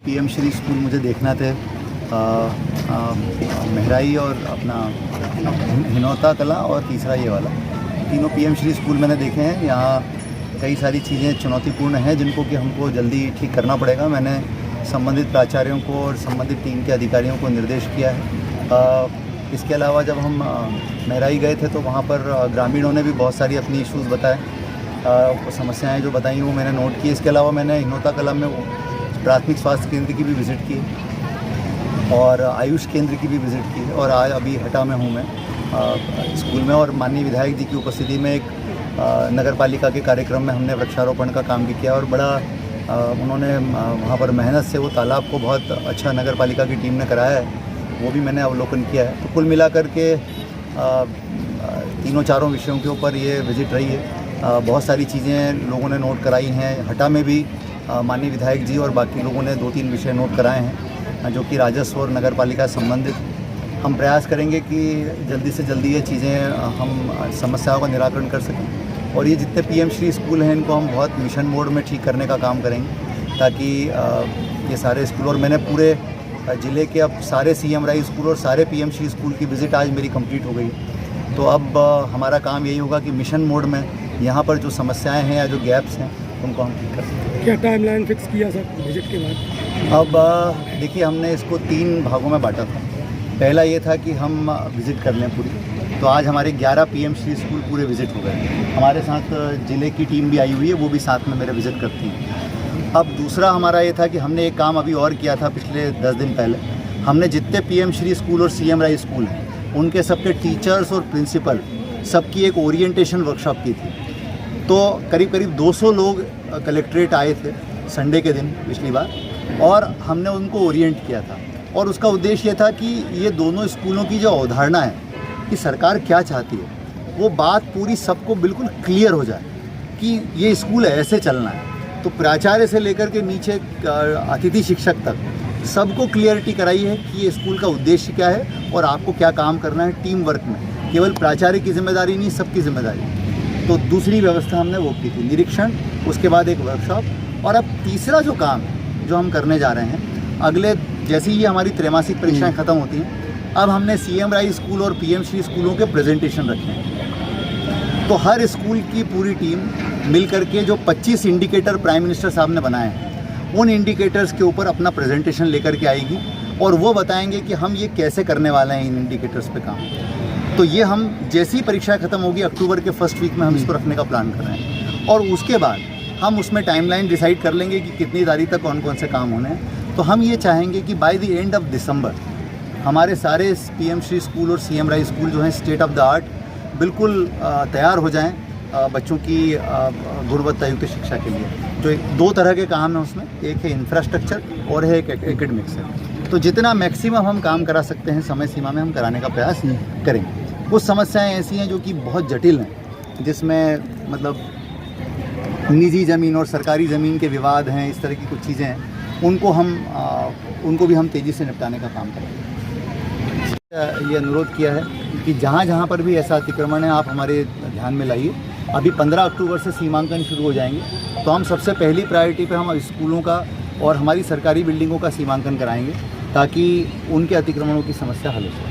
PM Shri school मुझे देखना थे। महराई और अपना हिनौता कला और तीसरा ये वाला, तीनों पीएम श्री स्कूल मैंने देखे हैं। यहाँ कई सारी चीज़ें चुनौतीपूर्ण हैं जिनको कि हमको जल्दी ठीक करना पड़ेगा। मैंने संबंधित प्राचार्यों को और संबंधित टीम के अधिकारियों को निर्देश किया है। इसके अलावा जब हम महराई गए थे तो वहाँ पर ग्रामीणों ने भी बहुत सारी अपनी इश्यूज़ बताए, समस्याएं जो बताई वो मैंने नोट की। इसके अलावा मैंने हिनौता कला में प्राथमिक स्वास्थ्य केंद्र की भी विज़िट की और आयुष केंद्र की भी विज़िट की और आज अभी हटा में हूँ मैं स्कूल में। और माननीय विधायक जी की उपस्थिति में एक नगर पालिका के कार्यक्रम में हमने वृक्षारोपण का काम भी किया और बड़ा उन्होंने वहाँ पर मेहनत से वो तालाब को बहुत अच्छा नगर पालिका की टीम ने कराया है, वो भी मैंने अवलोकन किया है। तो कुल मिलाकर के तीनों चारों विषयों के ऊपर ये विज़िट रही है। बहुत सारी चीज़ें लोगों ने नोट कराई हैं। हटा में भी माननीय विधायक जी और बाकी लोगों ने 2-3 विषय नोट कराए हैं जो कि राजस्व और नगर पालिका से संबंधित। हम प्रयास करेंगे कि जल्दी से जल्दी ये चीज़ें हम समस्याओं का निराकरण कर सकें और ये जितने पीएम श्री स्कूल हैं इनको हम बहुत मिशन मोड में ठीक करने का काम करेंगे ताकि ये सारे स्कूल, और मैंने पूरे ज़िले के अब सारे सीएम राई स्कूल और सारे पीएम श्री स्कूल की विज़िट आज मेरी कंप्लीट हो गई। तो अब हमारा काम यही होगा कि मिशन मोड में यहाँ पर जो समस्याएं हैं या जो गैप्स हैं उनको हम ठीक कर सकते हैं। क्या टाइमलाइन फिक्स किया सर विजिट के बाद? अब देखिए, हमने इसको 3 भागों में बांटा था। पहला ये था कि हम विज़िट कर लें पूरी, तो आज हमारे 11 पीएम श्री स्कूल पूरे विज़िट हो गए। हमारे साथ ज़िले की टीम भी आई हुई है, वो भी साथ में मेरे विज़िट करती हैं। अब दूसरा हमारा ये था कि हमने एक काम अभी और किया था पिछले 10 दिन पहले। हमने जितने पीएम श्री स्कूल और सीएम राई स्कूल हैं उनके सबके टीचर्स और प्रिंसिपल सबकी एक ओरिएंटेशन वर्कशॉप की थी। तो करीब 200 लोग कलेक्ट्रेट आए थे संडे के दिन पिछली बार और हमने उनको ओरिएंट किया था। और उसका उद्देश्य ये था कि ये दोनों स्कूलों की जो अवधारणा है कि सरकार क्या चाहती है वो बात पूरी सबको बिल्कुल क्लियर हो जाए कि ये स्कूल ऐसे चलना है। तो प्राचार्य से लेकर के नीचे अतिथि शिक्षक तक सबको क्लियरिटी कराई है कि ये स्कूल का उद्देश्य क्या है और आपको क्या काम करना है टीम वर्क में। केवल प्राचार्य की जिम्मेदारी नहीं, सबकी जिम्मेदारी। तो दूसरी व्यवस्था हमने वो की थी, निरीक्षण, उसके बाद एक वर्कशॉप। और अब तीसरा जो काम है जो हम करने जा रहे हैं, अगले जैसे ही हमारी त्रैमासिक परीक्षाएं ख़त्म होती हैं, अब हमने सीएम राई स्कूल और पीएम श्री स्कूलों के प्रेजेंटेशन रखे हैं। तो हर स्कूल की पूरी टीम मिल करके जो 25 इंडिकेटर प्राइम मिनिस्टर साहब ने बनाए हैं उन इंडिकेटर्स के ऊपर अपना प्रेजेंटेशन लेकर के आएगी और वो बताएंगे कि हम ये कैसे करने वाले हैं इन इंडिकेटर्स पे काम। तो ये हम जैसी ही परीक्षा खत्म होगी अक्टूबर के फर्स्ट वीक में हम इसको रखने का प्लान कर रहे हैं और उसके बाद हम उसमें टाइमलाइन डिसाइड कर लेंगे कि कितनी तारीख तक कौन कौन से काम होने हैं। तो हम ये चाहेंगे कि by the end of December हमारे सारे पीएम श्री स्कूल और सीएम राई स्कूल जो हैं स्टेट ऑफ द आर्ट बिल्कुल तैयार हो जाएं बच्चों की गुणवत्तायुक्त शिक्षा के लिए। जो 2 तरह के काम हैं उसमें, एक है इंफ्रास्ट्रक्चर और है एक एकेडमिक्स है। तो जितना मैक्सिमम हम काम करा सकते हैं समय सीमा में हम कराने का प्रयास करेंगे। कुछ समस्याएं ऐसी हैं जो कि बहुत जटिल हैं, जिसमें मतलब निजी ज़मीन और सरकारी ज़मीन के विवाद हैं, इस तरह की कुछ चीज़ें हैं, उनको भी हम तेज़ी से निपटाने का काम करेंगे। ये अनुरोध किया है कि जहाँ जहाँ पर भी ऐसा अतिक्रमण है आप हमारे ध्यान में लाइए। अभी 15 अक्टूबर से सीमांकन शुरू हो जाएंगे, तो हम सबसे पहली प्रायोरिटी पे हम स्कूलों का और हमारी सरकारी बिल्डिंगों का सीमांकन कराएंगे ताकि उनके अतिक्रमणों की समस्या हल हो सके।